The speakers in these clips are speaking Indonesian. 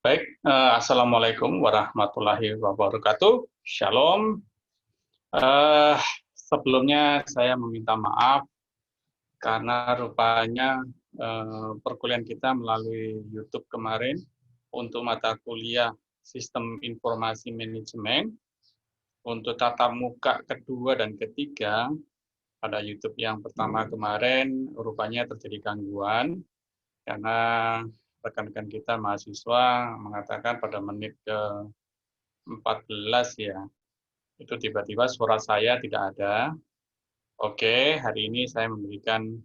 Baik, Assalamualaikum warahmatullahi wabarakatuh. Shalom. Eh, Sebelumnya saya meminta maaf karena rupanya perkuliahan kita melalui YouTube kemarin untuk mata kuliah Sistem Informasi Manajemen untuk tatap muka kedua dan ketiga pada YouTube yang pertama kemarin rupanya terjadi gangguan karena rekan-rekan kita mahasiswa mengatakan pada menit ke-14 ya, itu tiba-tiba suara saya tidak ada. Oke, hari ini saya memberikan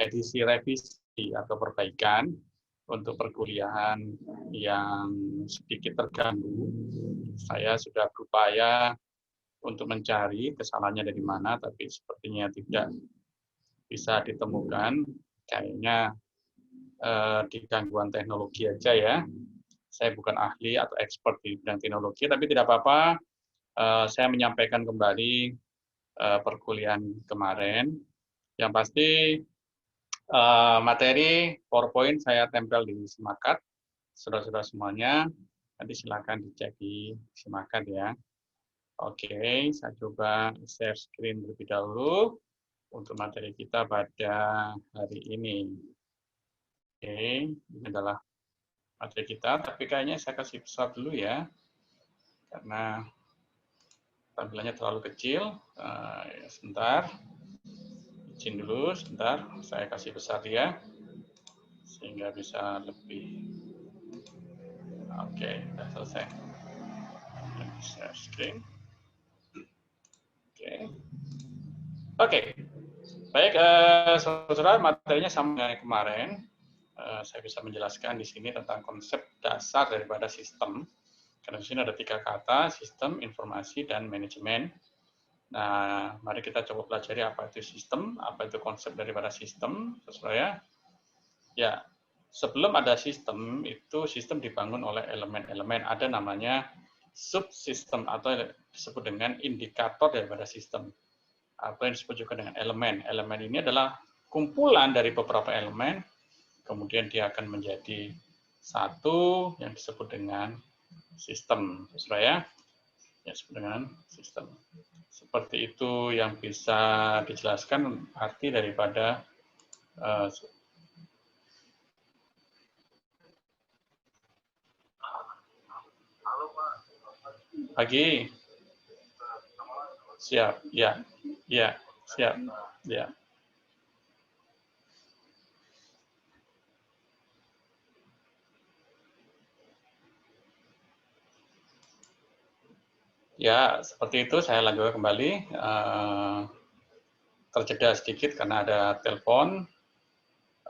edisi revisi atau perbaikan untuk perkuliahan yang sedikit terganggu. Saya sudah berupaya untuk mencari kesalahannya dari mana, tapi sepertinya tidak bisa ditemukan. Kayaknya di gangguan teknologi aja ya. Saya bukan ahli atau expert di bidang teknologi, tapi tidak apa-apa. Saya menyampaikan kembali perkuliahan kemarin. Yang pasti materi PowerPoint saya tempel di Simakat. Saudara-saudara semuanya, nanti silakan dicek di Simakat ya. Oke, saya coba share screen terlebih dahulu untuk materi kita pada hari ini. Oke, ini adalah materi kita, tapi kayaknya saya kasih besar dulu ya, karena tampilannya terlalu kecil. Sebentar, izin dulu, sebentar, saya kasih besar dia, sehingga bisa lebih. Oke, sudah selesai. Share screen. Oke. Baik, saudara, materinya sama dengan kemarin. Saya bisa menjelaskan di sini tentang konsep dasar daripada sistem. Karena di sini ada 3 kata, sistem, informasi, dan manajemen. Nah, mari kita coba pelajari apa itu sistem, apa itu konsep daripada sistem, saudara. Ya, sebelum ada sistem, itu sistem dibangun oleh elemen-elemen. Ada namanya subsistem atau disebut dengan indikator daripada sistem. Apa yang disebut juga dengan elemen. Elemen ini adalah kumpulan dari beberapa elemen, kemudian dia akan menjadi satu yang disebut dengan sistem, saudara ya. Yang disebut dengan sistem. Seperti itu yang bisa dijelaskan arti daripada pagi. Siap, ya, ya, siap, ya. Ya, seperti itu saya lanjutkan kembali. Terjeda sedikit karena ada telepon.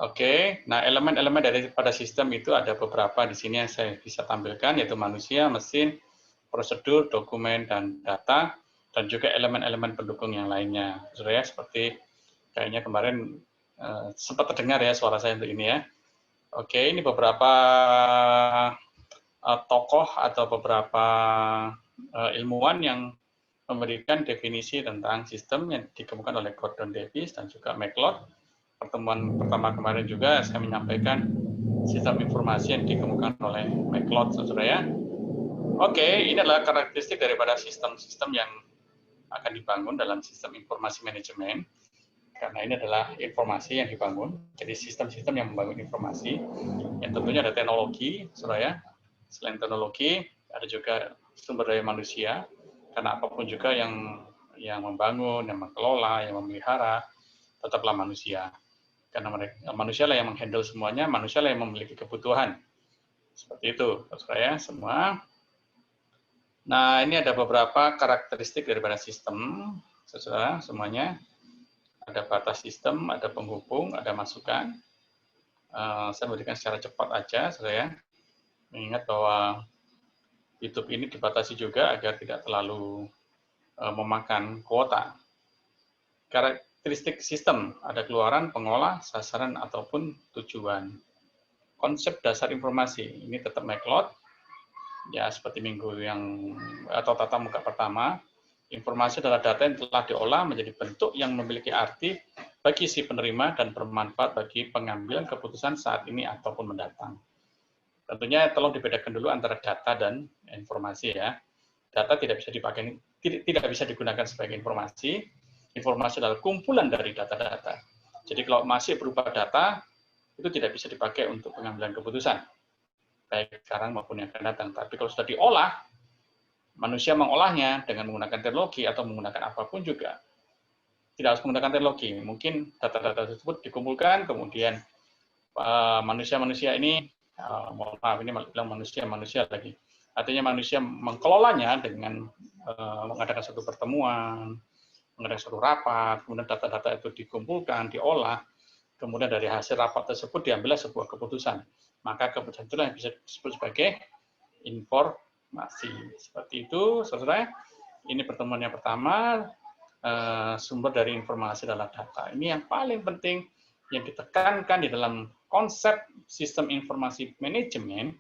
Oke, nah elemen-elemen daripada sistem itu ada beberapa di sini yang saya bisa tampilkan, yaitu manusia, mesin, prosedur, dokumen, dan data, dan juga elemen-elemen pendukung yang lainnya. Saudara, seperti kayaknya kemarin sempat terdengar ya suara saya untuk ini ya. Oke, ini beberapa tokoh atau beberapa ilmuwan yang memberikan definisi tentang sistem yang dikemukakan oleh Gordon Davis dan juga McLeod. Pertemuan pertama kemarin juga saya menyampaikan sistem informasi yang dikemukakan oleh McLeod, saudara ya. Oke, ini adalah karakteristik daripada sistem-sistem yang akan dibangun dalam sistem informasi manajemen. Karena ini adalah informasi yang dibangun, jadi sistem-sistem yang membangun informasi, yang tentunya ada teknologi, saudara ya. Selain teknologi, ada juga sumber daya manusia, karena apapun juga yang membangun, yang mengelola, yang memelihara, tetaplah manusia. Karena manusia lah yang menghandle semuanya, manusia lah yang memiliki kebutuhan. Seperti itu, saudara ya, semua. Nah, ini ada beberapa karakteristik daripada sistem, saudara, semuanya. Ada batas sistem, ada penghubung, ada masukan. Saya berikan secara cepat aja, saudara ya. Mengingat bahwa YouTube ini dibatasi juga agar tidak terlalu memakan kuota. Karakteristik sistem, ada keluaran, pengolah, sasaran, ataupun tujuan. Konsep dasar informasi, ini tetap McLeod. Ya, seperti minggu yang atau tatap muka pertama, informasi adalah data yang telah diolah menjadi bentuk yang memiliki arti bagi si penerima dan bermanfaat bagi pengambilan keputusan saat ini ataupun mendatang. Tentunya tolong dibedakan dulu antara data dan informasi ya. Data tidak bisa dipakai, tidak bisa digunakan sebagai informasi. Informasi adalah kumpulan dari data-data. Jadi kalau masih berupa data, itu tidak bisa dipakai untuk pengambilan keputusan, baik sekarang maupun yang akan datang. Tapi kalau sudah diolah, manusia mengolahnya dengan menggunakan teknologi atau menggunakan apapun juga. Tidak harus menggunakan teknologi. Mungkin data-data tersebut dikumpulkan, kemudian manusia-manusia ini, mohon maaf ini bilang manusia-manusia lagi. Artinya manusia mengkelolanya dengan mengadakan satu pertemuan, mengadakan satu rapat, kemudian data-data itu dikumpulkan, diolah, kemudian dari hasil rapat tersebut diambillah sebuah keputusan. Maka keputusan itulah yang bisa disebut sebagai informasi. Seperti itu, saudara. Ini pertemuan yang pertama, sumber dari informasi adalah data. Ini yang paling penting yang ditekankan di dalam konsep sistem informasi manajemen,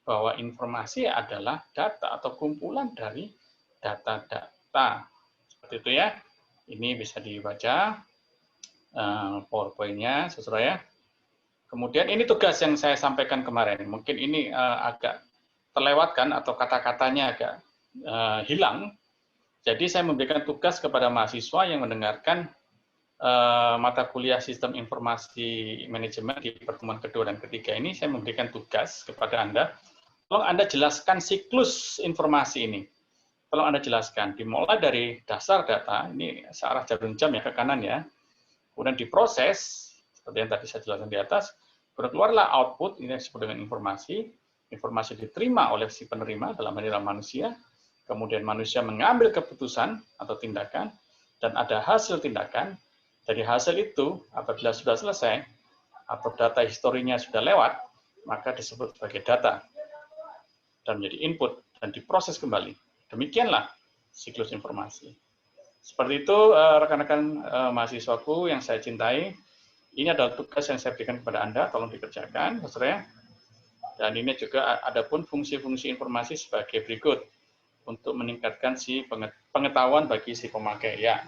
bahwa informasi adalah data atau kumpulan dari data-data. Seperti itu ya. Ini bisa dibaca PowerPoint-nya, saudara ya. Kemudian ini tugas yang saya sampaikan kemarin. Mungkin ini agak terlewatkan atau kata-katanya agak hilang. Jadi saya memberikan tugas kepada mahasiswa yang mendengarkan mata kuliah Sistem Informasi Manajemen di pertemuan kedua dan ketiga ini. Saya memberikan tugas kepada Anda. Tolong Anda jelaskan siklus informasi ini. Tolong Anda jelaskan. Dimulai dari dasar data, ini searah jarum jam ya ke kanan ya. Kemudian diproses, seperti yang tadi saya jelaskan di atas. Kemudian keluarlah output, ini disebut dengan informasi. Informasi diterima oleh si penerima, dalam hal ini manusia. Kemudian manusia mengambil keputusan atau tindakan, dan ada hasil tindakan. Dari hasil itu, apabila sudah selesai, atau data historinya sudah lewat, maka disebut sebagai data. Dan menjadi input, dan diproses kembali. Demikianlah siklus informasi. Seperti itu, rekan-rekan mahasiswaku yang saya cintai, ini adalah tugas yang saya berikan kepada Anda, tolong dikerjakan, saudara. Dan ini juga ada pun fungsi-fungsi informasi sebagai berikut, untuk meningkatkan si pengetahuan bagi si pemakai. Ya,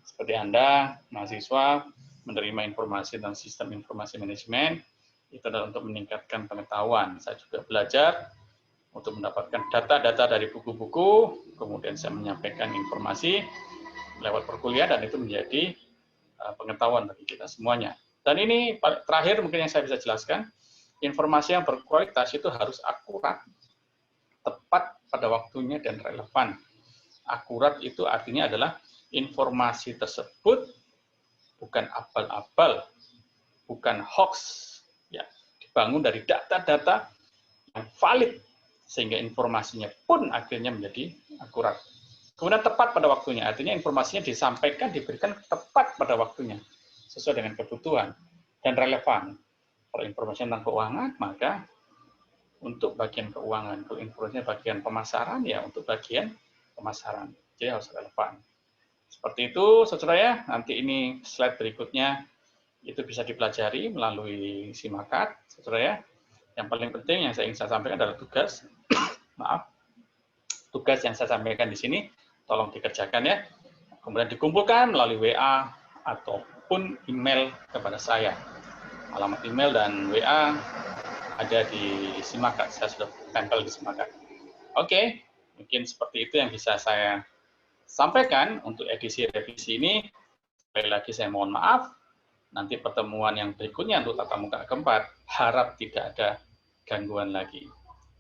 seperti Anda, mahasiswa, menerima informasi tentang sistem informasi manajemen, itu adalah untuk meningkatkan pengetahuan. Saya juga belajar untuk mendapatkan data-data dari buku-buku, kemudian saya menyampaikan informasi lewat perkuliahan, dan itu menjadi pengetahuan bagi kita semuanya. Dan ini terakhir mungkin yang saya bisa jelaskan, informasi yang berkualitas itu harus akurat, tepat pada waktunya, dan relevan. Akurat itu artinya adalah informasi tersebut bukan abal-abal, bukan hoax, ya, dibangun dari data-data yang valid, sehingga informasinya pun akhirnya menjadi akurat. Kemudian tepat pada waktunya, artinya informasinya disampaikan, diberikan tepat pada waktunya, sesuai dengan kebutuhan, dan relevan. Kalau informasi tentang keuangan, maka untuk bagian keuangan. Kalau informasinya bagian pemasaran, ya untuk bagian pemasaran. Jadi harus relevan. Seperti itu, saudara ya. Nanti ini slide berikutnya itu bisa dipelajari melalui Simakat, saudara ya. Yang paling penting yang saya ingin sampaikan adalah tugas. Maaf. Tugas yang saya sampaikan di sini, tolong dikerjakan ya. Kemudian dikumpulkan melalui WA ataupun email kepada saya. Alamat email dan WA ada di Simakat. Saya sudah tempel di Simakat. Oke, mungkin seperti itu yang bisa saya sampaikan untuk edisi revisi ini. Sekali lagi saya mohon maaf. Nanti pertemuan yang berikutnya untuk tatap muka keempat, harap tidak ada gangguan lagi.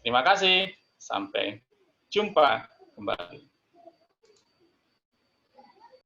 Terima kasih. Sampai jumpa kembali.